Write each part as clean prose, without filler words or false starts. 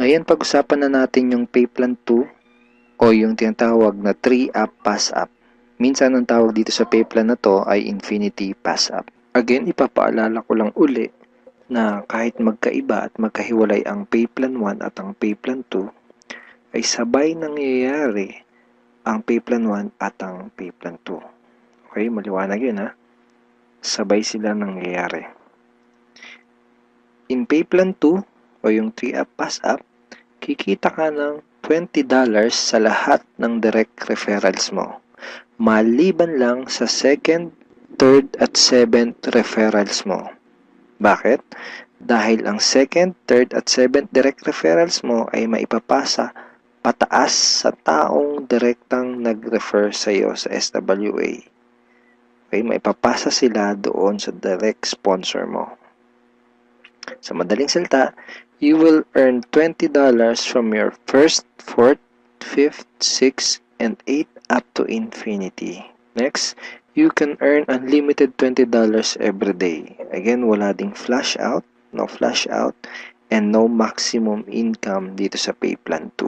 Ngayon, pag-usapan na natin yung pay plan 2 o yung tinatawag na 3-up pass-up. Minsan ang tawag dito sa pay plan na to ay infinity pass-up. Again, ipapaalala ko lang uli na kahit magkaiba at magkahiwalay ang pay plan 1 at ang pay plan 2, ay sabay nangyayari ang pay plan 1 at ang pay plan 2. Okay, maliwanag yun ha. Sabay sila nangyayari. In pay plan 2 o yung 3-up pass-up, kikita ka ng $20 sa lahat ng direct referrals mo. Maliban lang sa second, third at seventh referrals mo. Bakit? Dahil ang second, third at seventh direct referrals mo ay maipapasa pataas sa taong direktang nag-refer sa iyo sa SWA. Okay, maipapasa sila doon sa direct sponsor mo. Sa madaling salita, you will earn $20 from your first, fourth, fifth, sixth, and 8th up to infinity. Next, you can earn unlimited $20 every day. Again, wala ding flash out, no flash out, and no maximum income dito sa pay plan 2.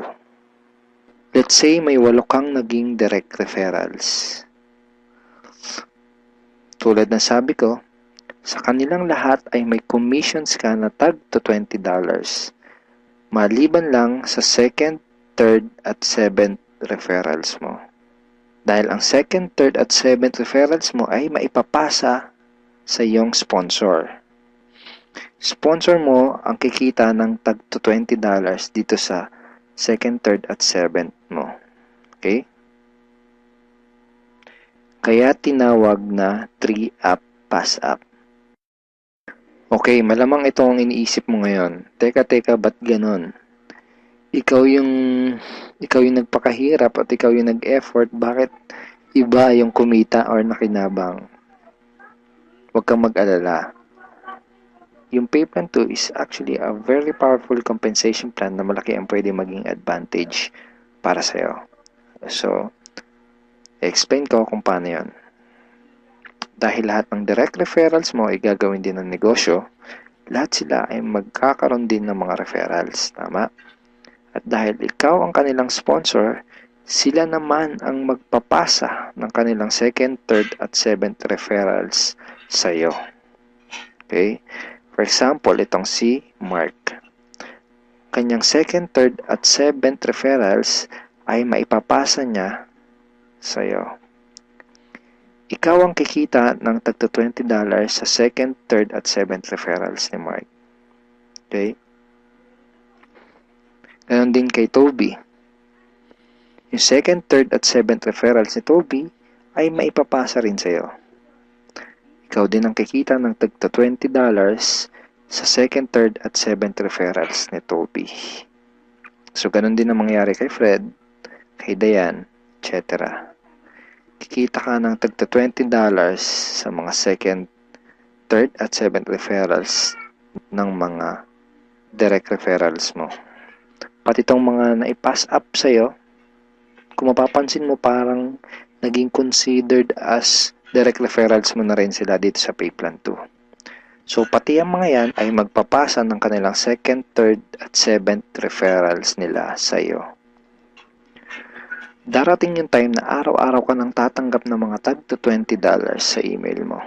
Let's say may 8 kang naging direct referrals. Tulad ng sabi ko, sa kanilang lahat ay may commissions ka na tag to $20. Maliban lang sa second, third, at seventh referrals mo. Dahil ang second, third, at seventh referrals mo ay maipapasa sa iyong sponsor. Sponsor mo ang kikita ng tag to $20 dito sa second, third, at seventh mo. Okay? Kaya tinawag na 3-up pass-up. Okay, malamang ito ang iniisip mo ngayon. Teka, ba't ganon? Ikaw yung nagpakahirap at ikaw yung nag-effort, bakit iba yung kumita or nakinabang? Huwag kang mag-alala. Yung pay plan 2 is actually a very powerful compensation plan na malaki ang pwede maging advantage para sa'yo. So, explain ko kung paano yun. Dahil lahat ng direct referrals mo ay gagawin din ng negosyo, lahat sila ay magkakaroon din ng mga referrals. Tama? At dahil ikaw ang kanilang sponsor, sila naman ang magpapasa ng kanilang second, third, at seventh referrals sa iyo. Okay? For example, itong si Mark. Kanyang second, third, at seventh referrals ay maipapasa niya sa iyo. Ikaw ang kikita ng tagto $20 sa second, third, at seventh referrals ni Mark. Okay? Ganon din kay Toby. Yung second, third, at seventh referrals ni Toby ay maipapasa rin sa iyo. Ikaw din ang kikita ng tagto $20 sa second, third, at seventh referrals ni Toby. So, ganon din ang mangyayari kay Fred, kay Diane, etc. Kikita ka ng tagto $20 sa mga second, third, at seventh referrals ng mga direct referrals mo. Pati itong mga na-pass up sa'yo, kung mapapansin mo parang naging considered as direct referrals mo na rin sila dito sa pay plan 2. So, pati ang mga yan ay magpapasa ng kanilang second, third, at seventh referrals nila sa'yo. Darating yung time na araw-araw ka nang tatanggap ng mga tag to $20 sa email mo.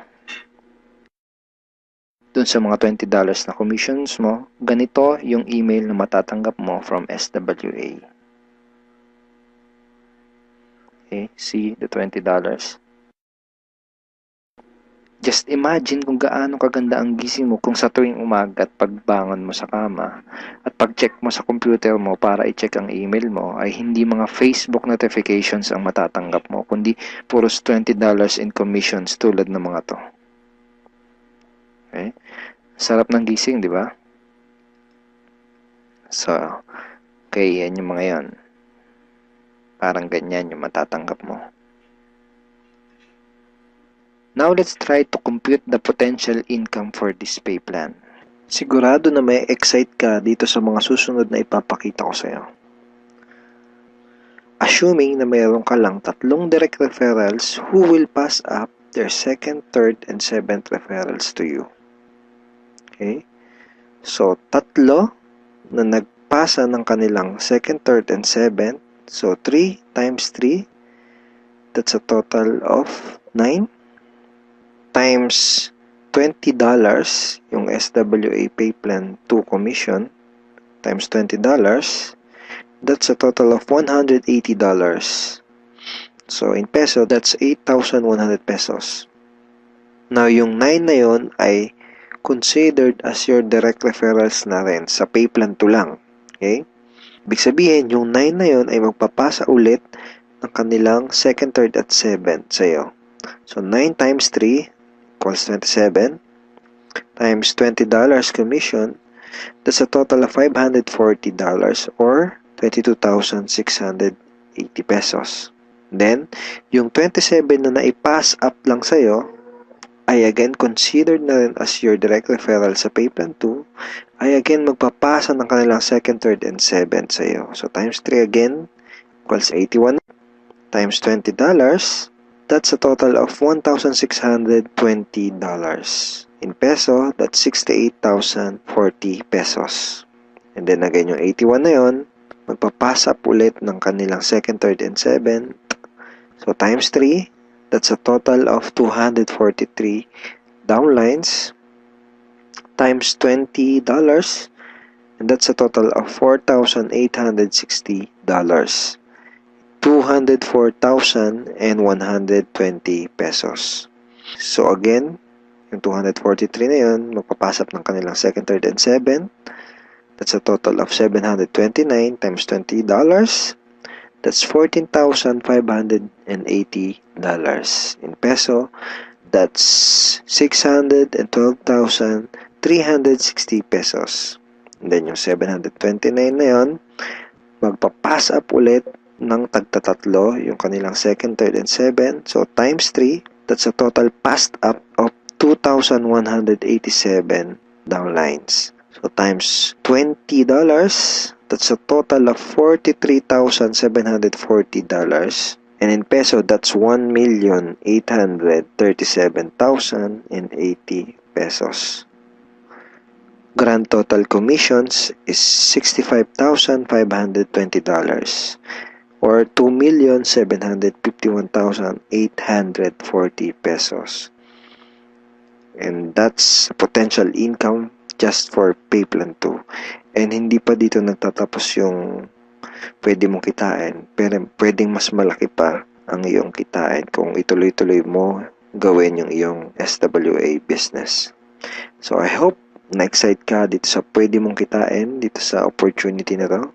Dun sa mga $20 na commissions mo, ganito yung email na matatanggap mo from SWA. Okay, see the $20. Just imagine kung gaano kaganda ang gising mo kung sa tuwing umaga at pagbangon mo sa kama at pag-check mo sa computer mo para i-check ang email mo ay hindi mga Facebook notifications ang matatanggap mo, kundi puros $20 in commissions tulad ng mga to. Okay? Sarap ng gising, di ba? So, okay, yan yung mga yan. Parang ganyan yung matatanggap mo. Now, let's try to compute the potential income for this pay plan. Sigurado na may excite ka dito sa mga susunod na ipapakita ko sa'yo. Assuming na mayroon ka lang 3 direct referrals who will pass up their second, third, and seventh referrals to you. Okay? So, 3 na magpapasa ng kanilang 2nd, 3rd, and 7th. So, 3 times 3, that's a total of 9 times $20 yung SWA Pay Plan 2 commission times $20, that's a total of $180. So, in peso, that's 8,100 pesos. Now, yung 9 na yun ay considered as your direct referrals na rin sa Pay Plan 2 lang. Okay? Ibig sabihin, yung 9 na yun ay magpapasa ulit ng kanilang 2nd, 3rd, at 7th sa'yo. So, 9 times 3 equals 27 times $20 commission, that's a total of $540 or 22,680 pesos. Then, yung 27 na naipass up lang sa'yo ay again considered na rin as your direct referral sa Pay Plan 2 ay again magpapasa ng kanilang 2nd, 3rd, and 7th sa'yo. So, times 3 again equals 81 times $20, that's a total of $1,620. In peso, that's 68,040 pesos. And then again, yung 81 na yun, magpapasa up ulit ng kanilang 2nd, 3rd, and 7th. So, times 3, that's a total of 243 downlines times $20, and that's a total of $4,860. 204,120 pesos. So, again, yung 243 na yun, magpapasap ng kanilang 2nd, 3rd, and 7th. That's a total of 729 times $20. That's $14,580. In peso, that's 612,360 pesos. And then yung 729 na yun, magpapass up ulit ng tagtatatlo, yung kanilang 2nd, 3rd, and 7th. So, times 3, that's a total passed up of 2,187 downlines. So, times $20, that's a total of $43,740. And in peso, that's 1,837,080 pesos. Grand total commissions is $65,520 or 2,751,840 pesos. And that's potential income just for Pay Plan 2. And hindi pa dito nagtatapos yung pwede mong kitain, pero pwedeng mas malaki pa ang iyong kitain kung ituloy-tuloy mo gawin yung iyong SWA business. So I hope na-excite ka dito sa pwede mong kitain dito sa opportunity na to.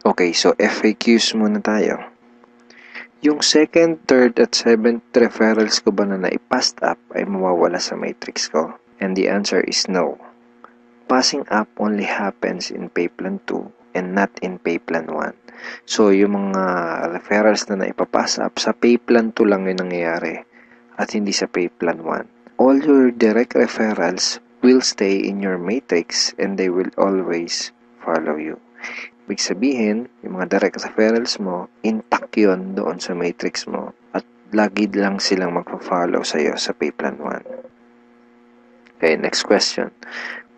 Okay, so FAQs muna tayo. Yung 2nd, 3rd, at 7th referrals ko ba na naipass up ay mawawala sa matrix ko? And the answer is no. Passing up only happens in Pay Plan 2 and not in Pay Plan 1. So, yung mga referrals na naipapass up, sa Pay Plan 2 lang yun nangyayari at hindi sa Pay Plan 1. All your direct referrals will stay in your matrix and they will always follow you. Ibig sabihin, yung mga direct referrals mo, intact yun doon sa matrix mo at lagi lang silang magpa-follow sa'yo sa Pay Plan 1. Okay, next question.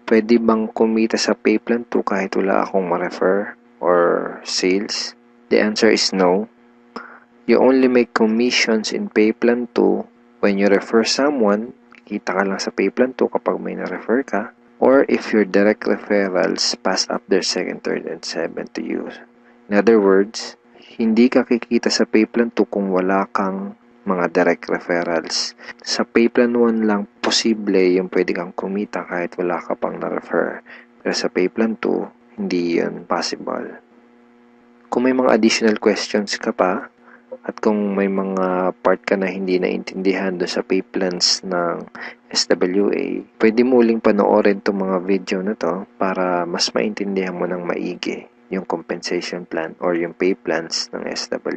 Pwede bang kumita sa Pay Plan 2 kahit wala akong ma-refer or sales? The answer is no. You only make commissions in Pay Plan 2 when you refer someone. Kita ka lang sa Pay Plan 2 kapag may na-refer ka. Or if your direct referrals pass up their 2nd, 3rd, and 7th to you. In other words, hindi ka kikita sa Pay Plan 2 kung wala kang mga direct referrals. Sa Pay Plan 1 lang posible yung pwede kang kumita kahit wala ka pang na-refer. Pero sa Pay Plan 2, hindi yun possible. Kung may mga additional questions ka pa, at kung may mga part ka na hindi naintindihan doon sa pay plans ng SWA, pwede mo uling panoorin itong mga video na to para mas maintindihan mo ng maigi yung compensation plan or yung pay plans ng SWA.